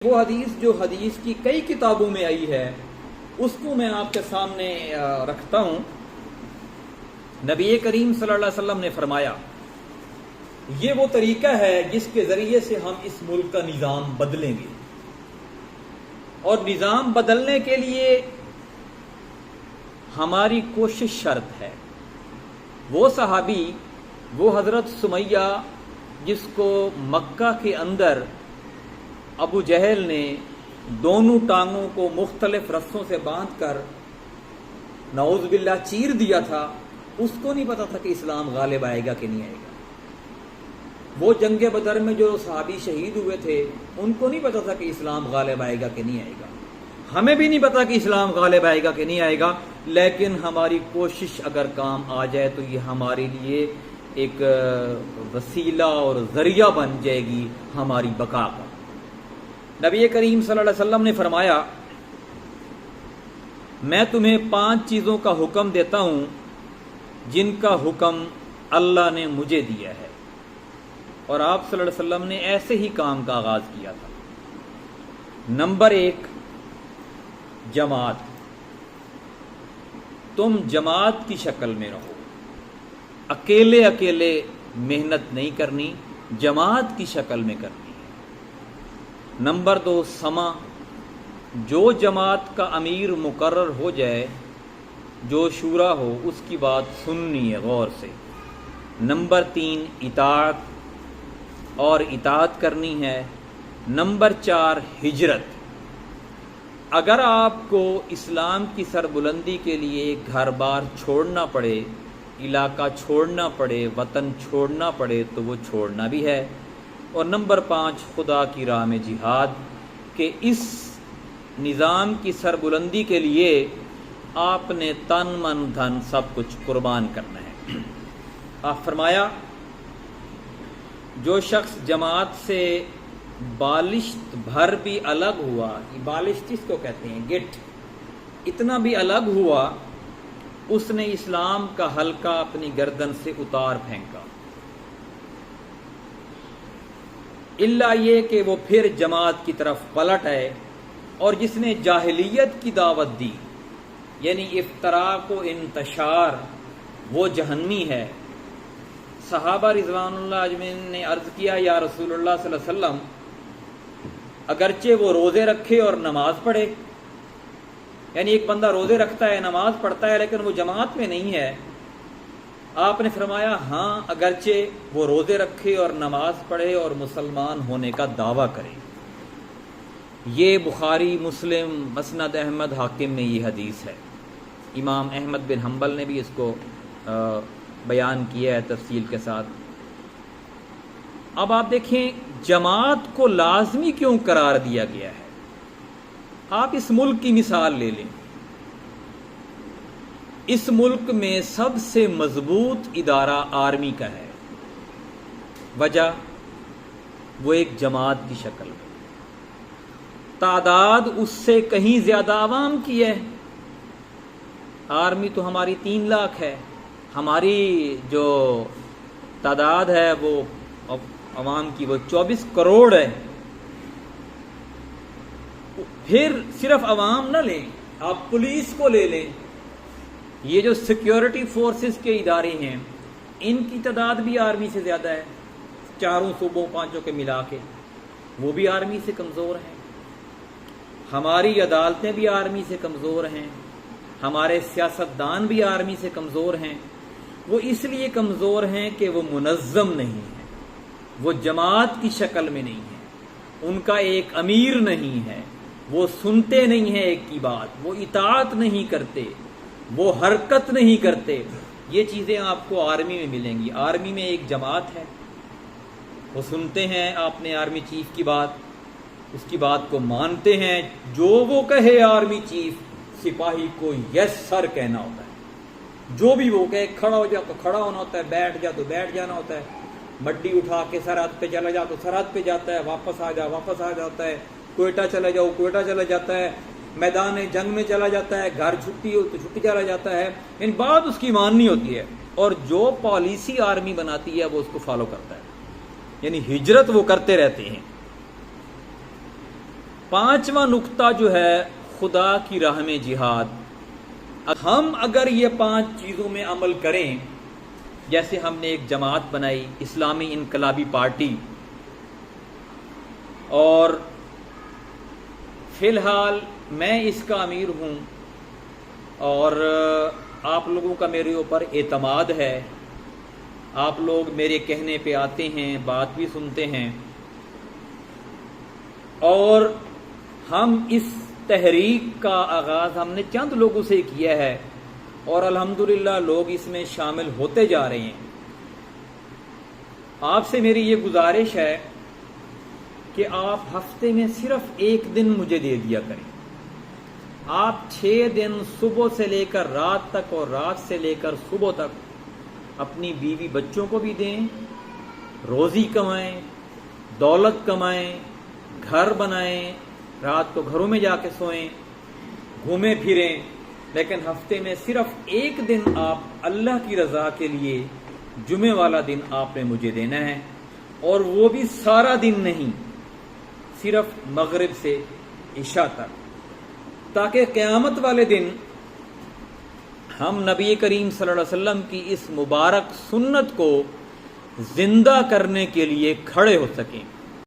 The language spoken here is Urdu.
وہ حدیث جو حدیث کی کئی کتابوں میں آئی ہے اس کو میں آپ کے سامنے رکھتا ہوں۔ نبی کریم صلی اللہ علیہ وسلم نے فرمایا یہ وہ طریقہ ہے جس کے ذریعے سے ہم اس ملک کا نظام بدلیں گے، اور نظام بدلنے کے لیے ہماری کوشش شرط ہے۔ وہ صحابی، وہ حضرت سمیہ جس کو مکہ کے اندر ابو جہل نے دونوں ٹانگوں کو مختلف رسوں سے باندھ کر نعوذ باللہ چیر دیا تھا، اس کو نہیں پتا تھا کہ اسلام غالب آئے گا کہ نہیں آئے گا۔ وہ جنگ بدر میں جو صحابی شہید ہوئے تھے ان کو نہیں پتا تھا کہ اسلام غالب آئے گا کہ نہیں آئے گا۔ ہمیں بھی نہیں پتا کہ اسلام غالب آئے گا کہ نہیں آئے گا، لیکن ہماری کوشش اگر کام آ جائے تو یہ ہمارے لیے ایک وسیلہ اور ذریعہ بن جائے گی ہماری بقا کا۔ نبی کریم صلی اللہ علیہ وسلم نے فرمایا میں تمہیں 5 چیزوں کا حکم دیتا ہوں جن کا حکم اللہ نے مجھے دیا ہے، اور آپ صلی اللہ علیہ وسلم نے ایسے ہی کام کا آغاز کیا تھا۔ نمبر 1، جماعت۔ تم جماعت کی شکل میں رہو، اکیلے اکیلے محنت نہیں کرنی، جماعت کی شکل میں کرنی۔ نمبر 2، سما۔ جو جماعت کا امیر مقرر ہو جائے، جو شورا ہو، اس کی بات سننی ہے غور سے۔ نمبر 3، اطاعت، اور اطاعت کرنی ہے۔ نمبر 4، ہجرت۔ اگر آپ کو اسلام کی سربلندی کے لیے گھر بار چھوڑنا پڑے، علاقہ چھوڑنا پڑے، وطن چھوڑنا پڑے تو وہ چھوڑنا بھی ہے۔ اور نمبر 5، خدا کی راہ میں جہاد، کہ اس نظام کی سربلندی کے لیے آپ نے تن من دھن سب کچھ قربان کرنا ہے۔ آپ فرمایا جو شخص جماعت سے بالشت بھر بھی الگ ہوا، بالشت اس کو کہتے ہیں گٹ، اتنا بھی الگ ہوا، اس نے اسلام کا حلقہ اپنی گردن سے اتار پھینکا، الا یہ کہ وہ پھر جماعت کی طرف پلٹ آئے۔ اور جس نے جاہلیت کی دعوت دی، یعنی افتراق و انتشار، وہ جہنمی ہے۔ صحابہ رضوان اللہ اجمعین نے عرض کیا یا رسول اللہ صلی اللہ علیہ وسلم، اگرچہ وہ روزے رکھے اور نماز پڑھے، یعنی ایک بندہ روزے رکھتا ہے، نماز پڑھتا ہے، لیکن وہ جماعت میں نہیں ہے۔ آپ نے فرمایا ہاں، اگرچہ وہ روزے رکھے اور نماز پڑھے اور مسلمان ہونے کا دعویٰ کرے۔ یہ بخاری، مسلم، مسند احمد، حاکم میں یہ حدیث ہے۔ امام احمد بن حنبل نے بھی اس کو بیان کیا ہے تفصیل کے ساتھ۔ اب آپ دیکھیں جماعت کو لازمی کیوں قرار دیا گیا ہے۔ آپ اس ملک کی مثال لے لیں، اس ملک میں سب سے مضبوط ادارہ آرمی کا ہے۔ وجہ وہ ایک جماعت کی شکل میں، تعداد اس سے کہیں زیادہ عوام کی ہے۔ آرمی تو ہماری 3 لاکھ ہے، ہماری جو تعداد ہے وہ عوام کی وہ 24 کروڑ ہے۔ پھر صرف عوام نہ لیں، آپ پولیس کو لے لیں، یہ جو سیکیورٹی فورسز کے ادارے ہیں ان کی تعداد بھی آرمی سے زیادہ ہے، 4 صوبوں 5 کے ملا کے، وہ بھی آرمی سے کمزور ہیں۔ ہماری عدالتیں بھی آرمی سے کمزور ہیں، ہمارے سیاستدان بھی آرمی سے کمزور ہیں۔ وہ اس لیے کمزور ہیں کہ وہ منظم نہیں ہیں، وہ جماعت کی شکل میں نہیں ہیں، ان کا ایک امیر نہیں ہے، وہ سنتے نہیں ہیں ایک کی بات، وہ اطاعت نہیں کرتے، وہ حرکت نہیں کرتے۔ یہ چیزیں آپ کو آرمی میں ملیں گی۔ آرمی میں ایک جماعت ہے، وہ سنتے ہیں آپ نے آرمی چیف کی بات، اس کی بات کو مانتے ہیں، جو وہ کہے آرمی چیف، سپاہی کو یس سر کہنا ہوتا ہے، جو بھی وہ کہے، کھڑا ہو جا تو کھڑا ہونا ہوتا ہے، بیٹھ جا تو بیٹھ جانا ہوتا ہے، مڈی اٹھا کے سرحد پہ چلا جا تو سرحد پہ جاتا ہے، واپس آ جا واپس آ جاتا ہے، کوئٹہ چلا جاؤ کوئٹہ چلا جاتا ہے، میدان جنگ میں چلا جاتا ہے، گھر چھٹی ہو تو چھٹی چلا جاتا ہے، ان بات اس کی ماننی ہوتی ہے، اور جو پالیسی آرمی بناتی ہے وہ اس کو فالو کرتا ہے، یعنی ہجرت وہ کرتے رہتے ہیں۔ 5واں نقطہ جو ہے خدا کی راہ میں جہاد. ہم اگر یہ 5 چیزوں میں عمل کریں، جیسے ہم نے ایک جماعت بنائی اسلامی انقلابی پارٹی، اور فی الحال میں اس کا امیر ہوں اور آپ لوگوں کا میرے اوپر اعتماد ہے، آپ لوگ میرے کہنے پہ آتے ہیں، بات بھی سنتے ہیں، اور ہم اس تحریک کا آغاز ہم نے چند لوگوں سے کیا ہے اور الحمدللہ لوگ اس میں شامل ہوتے جا رہے ہیں. آپ سے میری یہ گزارش ہے کہ آپ ہفتے میں صرف 1 دن مجھے دے دیا کریں. آپ 6 دن صبح سے لے کر رات تک اور رات سے لے کر صبح تک اپنی بیوی بچوں کو بھی دیں، روزی کمائیں، دولت کمائیں، گھر بنائیں، رات کو گھروں میں جا کے سوئیں، گھومیں پھریں، لیکن ہفتے میں صرف 1 دن آپ اللہ کی رضا کے لیے جمعے والا دن آپ نے مجھے دینا ہے، اور وہ بھی سارا دن نہیں، صرف مغرب سے عشاء تک، تاکہ قیامت والے دن ہم نبی کریم صلی اللہ علیہ وسلم کی اس مبارک سنت کو زندہ کرنے کے لیے کھڑے ہو سکیں.